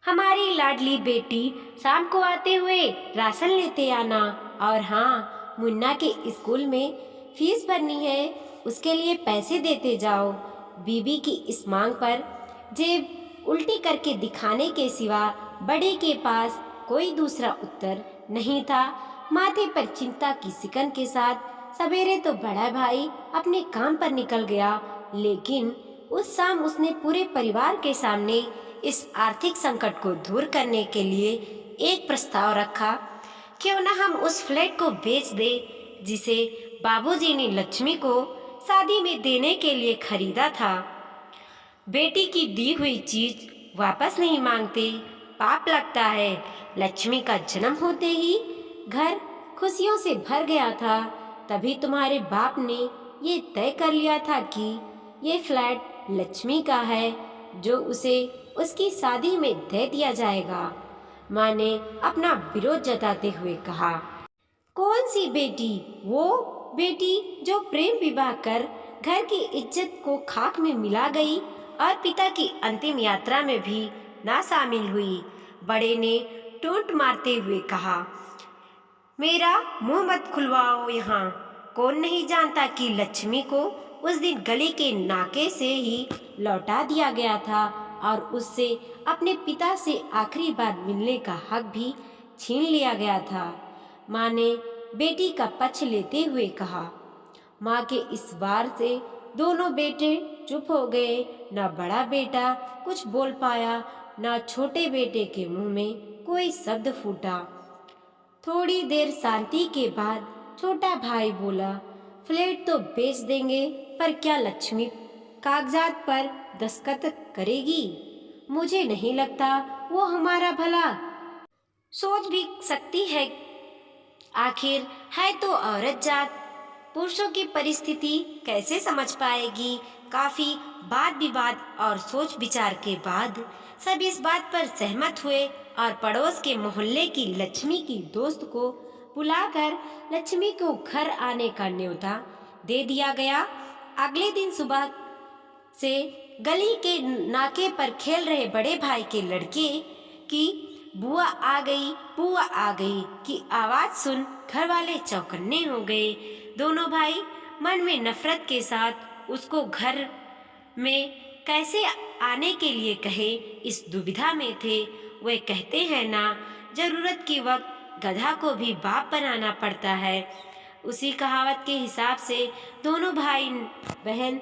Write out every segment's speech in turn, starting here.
हमारी लाडली बेटी शाम को आते हुए राशन लेते आना। और हाँ, मुन्ना के स्कूल में फीस भरनी है, उसके लिए पैसे देते जाओ। बीबी की इस मांग पर जेब उल्टी करके दिखाने के सिवा बड़े के पास कोई दूसरा उत्तर नहीं था। माथे पर चिंता की सिकन के साथ सवेरे तो बड़ा भाई अपने काम पर निकल गया, लेकिन उस शाम उसने पूरे परिवार के सामने इस आर्थिक संकट को दूर करने के लिए एक प्रस्ताव रखा। क्यों ना हम उस फ्लैट को बेच दें जिसे बाबूजी ने लक्ष्मी को शादी में देने के लिए खरीदा था। बेटी की दी हुई चीज वापस नहीं मांगते, पाप लगता है। लक्ष्मी का जन्म होते ही घर खुशियों से भर गया था, तभी तुम्हारे बाप ने ये तय कर लिया था कि ये फ्लैट लक्ष्मी का है, जो उसे उसकी शादी में दे दिया जाएगा। माँ ने अपना विरोध जताते हुए कहा, कौन सी बेटी? वो बेटी जो प्रेम विवाह कर घर की इज्जत को खाक में मिला गई और पिता की अंतिम यात्रा में भी ना शामिल हुई। बड़े ने टोंट मारते हुए कहा, मेरा मुंह मत खुलवाओ यहाँ। कौन नहीं जानता कि लक्ष्मी को उस दिन गली के नाके से ही लौटा दिया गया था और उससे अपने पिता से आखिरी बार मिलने का हक भी छीन लिया गया था। माँ ने बेटी का पक्ष लेते हुए कहा। माँ के इस वार से दोनों बेटे चुप हो गए। न बड़ा बेटा कुछ बोल पाया, न छोटे बेटे के मुंह में कोई शब्द फूटा। थोड़ी देर शांति के बाद छोटा भाई बोला, फ्लैट तो बेच देंगे, पर क्या लक्ष्मी कागजात पर दस्तखत करेगी? मुझे नहीं लगता वो हमारा भला सोच भी सकती है। आखिर है तो औरत जात, पुरुषों की परिस्थिति कैसे समझ पाएगी? काफी वाद विवाद और सोच विचार के बाद सब इस बात पर सहमत हुए और पड़ोस के मोहल्ले की लक्ष्मी की दोस्त को बुलाकर लक्ष्मी को घर आने का न्योता दे दिया गया। अगले दिन सुबह से गली के नाके पर खेल रहे बड़े भाई के लड़के की बुआ आ गई, बुआ आ गई की आवाज सुन घर वाले चौकन्ने हो गए। दोनों भाई मन में नफरत के साथ उसको घर में कैसे आने के लिए कहे, इस दुविधा में थे। वे कहते हैं ना, जरूरत के वक्त गधा को भी बाप बनाना पड़ता है। उसी कहावत के हिसाब से दोनों भाई बहन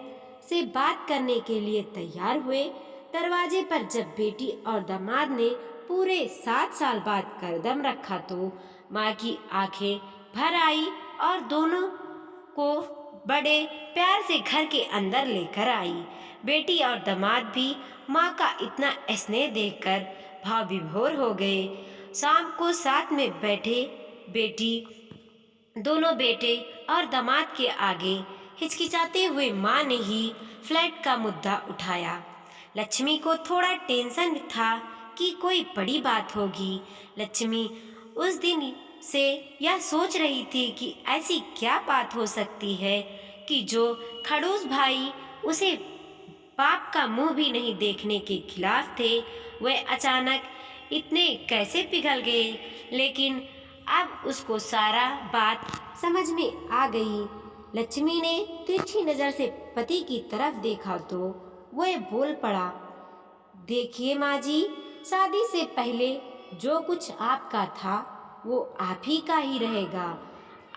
से बात करने के लिए तैयार हुए। दरवाजे पर जब बेटी और दामाद ने पूरे 7 साल बाद कदम रखा तो माँ की आंखें भर आई और दोनों को बड़े प्यार से घर के अंदर लेकर आई। बेटी और दामाद भी माँ का इतना स्नेह देखकर भाव विभोर हो गए। शाम को साथ में बैठे बेटी दोनों बेटे और दामाद के आगे हिचकिचाते हुए माँ ने ही फ्लैट का मुद्दा उठाया। लक्ष्मी को थोड़ा टेंशन था कि कोई बड़ी बात होगी। लक्ष्मी उस दिन से यह सोच रही थी कि ऐसी क्या बात हो सकती है कि जो खड़ूस भाई उसे बाप का मुंह भी नहीं देखने के खिलाफ थे, वे अचानक इतने कैसे पिघल गए। लेकिन अब उसको सारा बात समझ में आ गई। लक्ष्मी ने तिरछी नजर से पति की तरफ देखा तो वह बोल पड़ा, देखिए माँ जी, शादी से पहले जो कुछ आपका था वो आप ही का ही रहेगा।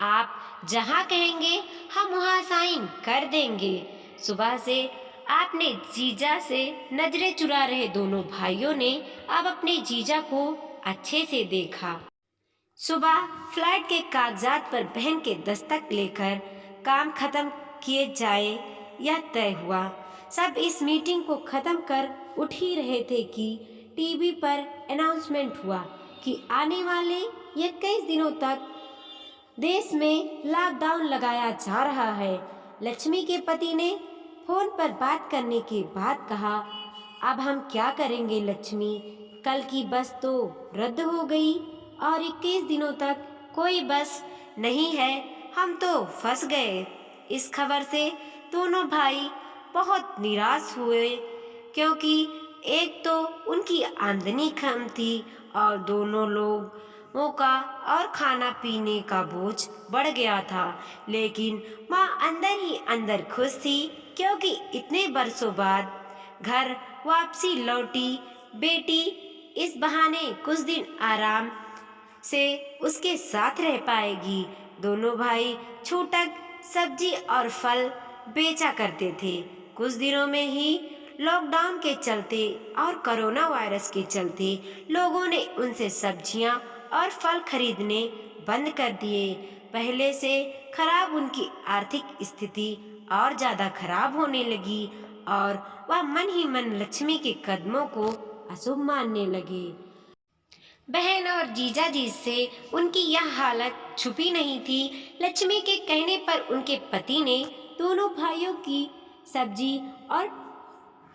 आप जहाँ कहेंगे हम वहाँ साइन कर देंगे। सुबह से आपने जीजा से नजरें चुरा रहे दोनों भाइयों ने अब अपने जीजा को अच्छे से देखा। सुबह फ्लैट के कागजात पर बहन के दस्तक लेकर काम खत्म किए जाए यह तय हुआ। सब इस मीटिंग को खत्म कर उठ ही रहे थे कि टीवी पर अनाउंसमेंट हुआ कि आने वाले 21 दिनों तक देश में लॉकडाउन लगाया जा रहा है। लक्ष्मी के पति ने फोन पर बात करने के बाद कहा, अब हम क्या करेंगे लक्ष्मी, कल की बस तो रद्द हो गई और 21 दिनों तक कोई बस नहीं है, हम तो फंस गए। इस खबर से दोनों भाई बहुत निराश हुए, क्योंकि एक तो उनकी आमदनी कम थी और दोनों लोगों का और खाना पीने का बोझ बढ़ गया था। लेकिन माँ अंदर ही अंदर खुश थी, क्योंकि इतने बरसों बाद घर वापसी लौटी बेटी इस बहाने कुछ दिन आराम से उसके साथ रह पाएगी। दोनों भाई छूटक सब्जी और फल बेचा करते थे। कुछ दिनों में ही लॉकडाउन के चलते और कोरोना वायरस के चलते लोगों ने उनसे सब्जियां और फल खरीदने बंद कर दिए। पहले से खराब उनकी आर्थिक स्थिति और ज़्यादा खराब होने लगी और वह मन ही मन लक्ष्मी के कदमों को अशुभ मानने लगे। बहन और जीजा जी से उनकी यह हालत छुपी नहीं थी। लक्ष्मी के कहने पर उनके पति ने दोनों भाइयों की सब्जी और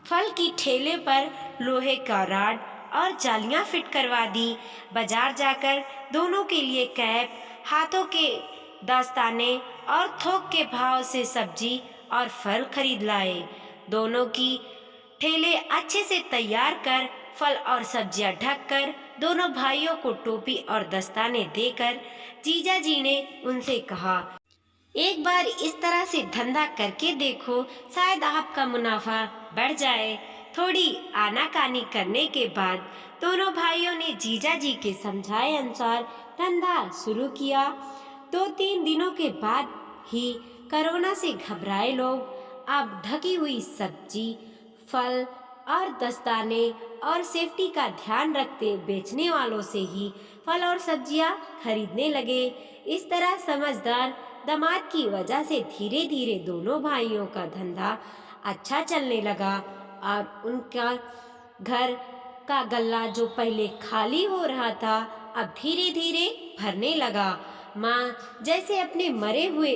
फल की ठेले पर लोहे का रॉड और जालियां फिट करवा दी। बाजार जाकर दोनों के लिए कैप, हाथों के दस्ताने और थोक के भाव से सब्जी और फल खरीद लाए। दोनों की ठेले अच्छे से तैयार कर फल और सब्जियां ढककर दोनों भाइयों को टोपी और दस्ताने देकर जीजा जी ने उनसे कहा, एक बार इस तरह से धंधा करके देखो, शायद आपका मुनाफा बढ़ जाए। थोड़ी आनाकानी करने के बाद दोनों भाइयों ने जीजा जी के समझाए अनुसार धंधा शुरू किया। 2-3 दिनों के बाद ही कोरोना से घबराए लोग अब ढकी हुई सब्जी, फल और दस्ताने और सेफ्टी का ध्यान रखते बेचने वालों से ही फल और सब्जियां खरीदने लगे। इस तरह समझदार दामाद की वजह से धीरे धीरे दोनों भाइयों का धंधा अच्छा चलने लगा और उनका घर का गल्ला जो पहले खाली हो रहा था अब धीरे धीरे भरने लगा। माँ जैसे अपने मरे हुए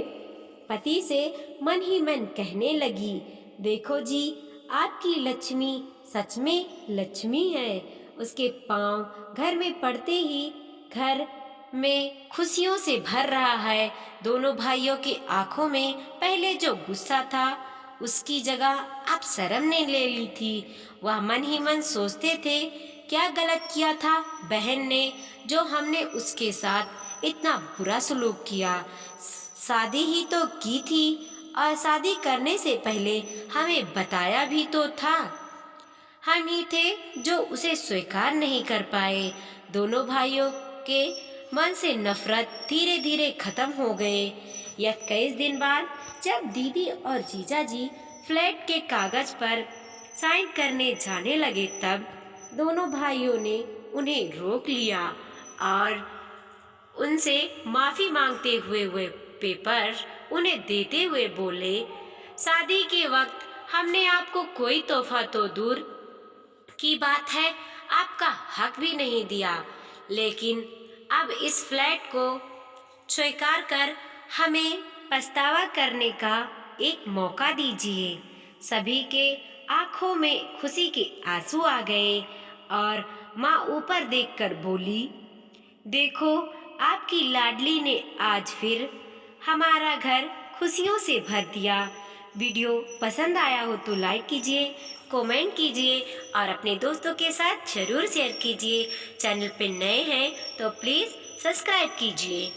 पति से मन ही मन कहने लगी, देखो जी, आपकी लक्ष्मी सच में लक्ष्मी है। उसके पांव घर में पड़ते ही घर में खुशियों से भर रहा है। दोनों भाइयों की आंखों में पहले जो गुस्सा था उसकी जगह अब शर्म ने ले ली थी। वह मन ही मन सोचते थे, क्या गलत किया था बहन ने जो हमने उसके साथ इतना बुरा सलूक किया। शादी ही तो की थी और शादी करने से पहले हमें बताया भी तो था। हम ही थे जो उसे स्वीकार नहीं कर पाए। दोनों भाइयों के मन से नफरत धीरे धीरे खत्म हो गए। 21 दिन बाद जब दीदी और जीजा जी फ्लैट के कागज पर साइन करने जाने लगे तब दोनों भाइयों ने उन्हें रोक लिया और उनसे माफी मांगते हुए वे पेपर उन्हें देते हुए बोले, शादी के वक्त हमने आपको कोई तोहफा तो दूर की बात है आपका हक भी नहीं दिया, लेकिन अब इस फ्लैट को स्वीकार कर हमें पछतावा करने का एक मौका दीजिए। सभी के आंखों में खुशी के आंसू आ गए और माँ ऊपर देखकर बोली, देखो आपकी लाडली ने आज फिर हमारा घर खुशियों से भर दिया। वीडियो पसंद आया हो तो लाइक कीजिए, कमेंट कीजिए और अपने दोस्तों के साथ जरूर शेयर कीजिए। चैनल पे नए हैं तो प्लीज़ सब्सक्राइब कीजिए।